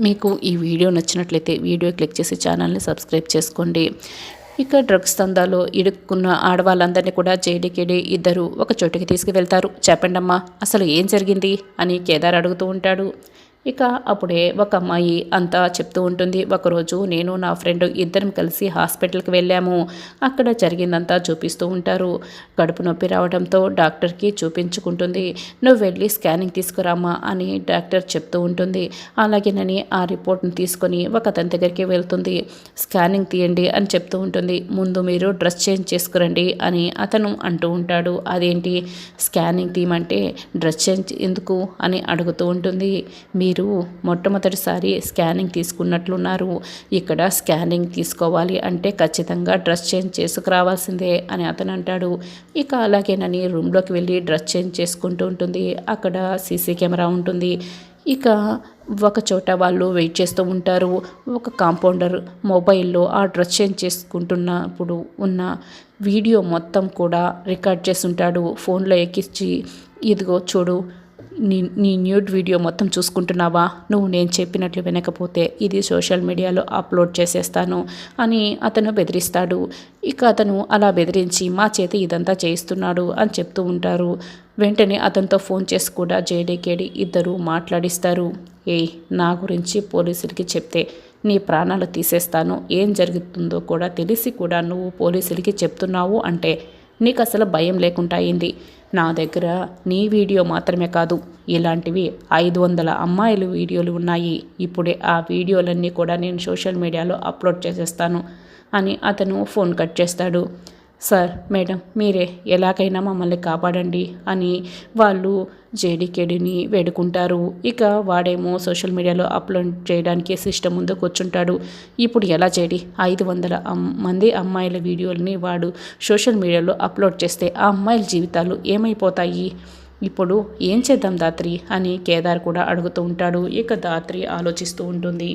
మీకు ఈ వీడియో నచ్చినట్లయితే వీడియో క్లిక్ చేసి ఛానల్ని సబ్స్క్రైబ్ చేసుకోండి. ఇక డ్రగ్స్ దందాలో ఇరుక్కున్న ఆడవాళ్ళందరినీ కూడా జేడీకేడీ ఇద్దరు ఒక చోటికి తీసుకువెళ్తారు. చెప్పండమ్మా అసలు ఏం జరిగింది అని కేదార్ అడుగుతూ ఉంటాడు. ఇక అప్పుడే ఒక అమ్మాయి అంతా చెప్తూ ఉంటుంది. ఒకరోజు నేను నా ఫ్రెండ్ ఇద్దరం కలిసి హాస్పిటల్కి వెళ్ళాము. అక్కడ జరిగిందంతా చూపిస్తూ ఉంటారు. కడుపు నొప్పి రావడంతో డాక్టర్కి చూపించుకుంటుంది. నువ్వు వెళ్ళి స్కానింగ్ తీసుకురామ్మా అని డాక్టర్ చెప్తూ ఉంటుంది. అలాగేనని ఆ రిపోర్ట్ని తీసుకొని ఒక అతని దగ్గరికి వెళ్తుంది. స్కానింగ్ తీయండి అని చెప్తూ ఉంటుంది. ముందు మీరు డ్రెస్ చేంజ్ చేసుకురండి అని అతను అంటూ ఉంటాడు. అదేంటి స్కానింగ్ తీయమంటే డ్రెస్ చేంజ్ ఎందుకు అని అడుగుతూ ఉంటుంది. మీరు మొట్టమొదటిసారి స్కానింగ్ తీసుకున్నట్లున్నారు. ఇక్కడ స్కానింగ్ తీసుకోవాలి అంటే ఖచ్చితంగా డ్రెస్ చేంజ్ చేసుకురావాల్సిందే అని అతను అంటాడు. ఇక అలాగేనని రూమ్లోకి వెళ్ళి డ్రెస్ చేంజ్ చేసుకుంటూ ఉంటుంది. అక్కడ సీసీ కెమెరా ఉంటుంది. ఇక ఒక చోట వాళ్ళు వెయిట్ చేస్తూ ఉంటారు. ఒక కాంపౌండర్ మొబైల్లో ఆ డ్రెస్ చేంజ్ చేసుకుంటున్నప్పుడు ఉన్న వీడియో మొత్తం కూడా రికార్డ్ చేస్తుంటాడు. ఫోన్లో ఎక్కించి ఇదిగో చూడు నీ న్యూడ్ వీడియో మొత్తం చూసుకుంటున్నావా, నువ్వు నేను చెప్పినట్లు వినకపోతే ఇది సోషల్ మీడియాలో అప్లోడ్ చేసేస్తాను అని అతను బెదిరిస్తాడు. ఇక అతను అలా బెదిరించి మా చేతి ఇదంతా చేయిస్తున్నాడు అని చెప్తూ ఉంటారు. వెంటనే అతనితో ఫోన్ చేసి కూడా జేడీకేడీ ఇద్దరు మాట్లాడిస్తారు. నా గురించి పోలీసులకి చెప్తే నీ ప్రాణాలు తీసేస్తాను, ఏం జరుగుతుందో కూడా తెలిసి కూడా నువ్వు పోలీసులకి చెప్తున్నావు అంటే నీకు అసలు భయం లేకుండా అయింది. నా దగ్గర నీ వీడియో మాత్రమే కాదు, ఇలాంటివి 500 అమ్మాయిల వీడియోలు ఉన్నాయి. ఇప్పుడే ఆ వీడియోలన్నీ కూడా నేను సోషల్ మీడియాలో అప్లోడ్ చేసేస్తాను అని అతను ఫోన్ కట్ చేస్తాడు. సార్ మేడం మీరే ఎలాగైనా మమ్మల్ని కాపాడండి అని వాళ్ళు జేడీకేడీని వేడుకుంటారు. ఇక వాడేమో సోషల్ మీడియాలో అప్లోడ్ చేయడానికి సిస్టమ్ ముందు కూర్చుంటాడు. ఇప్పుడు ఎలా చేడి 500 మంది అమ్మాయిల వీడియోలని వాడు సోషల్ మీడియాలో అప్లోడ్ చేస్తే ఆ అమ్మాయిల జీవితాలు ఏమైపోతాయి, ఇప్పుడు ఏం చేద్దాం దాత్రి అని కేదార్ కూడా అడుగుతూ ఉంటాడు. ఇక దాత్రి ఆలోచిస్తూ ఉంటుంది.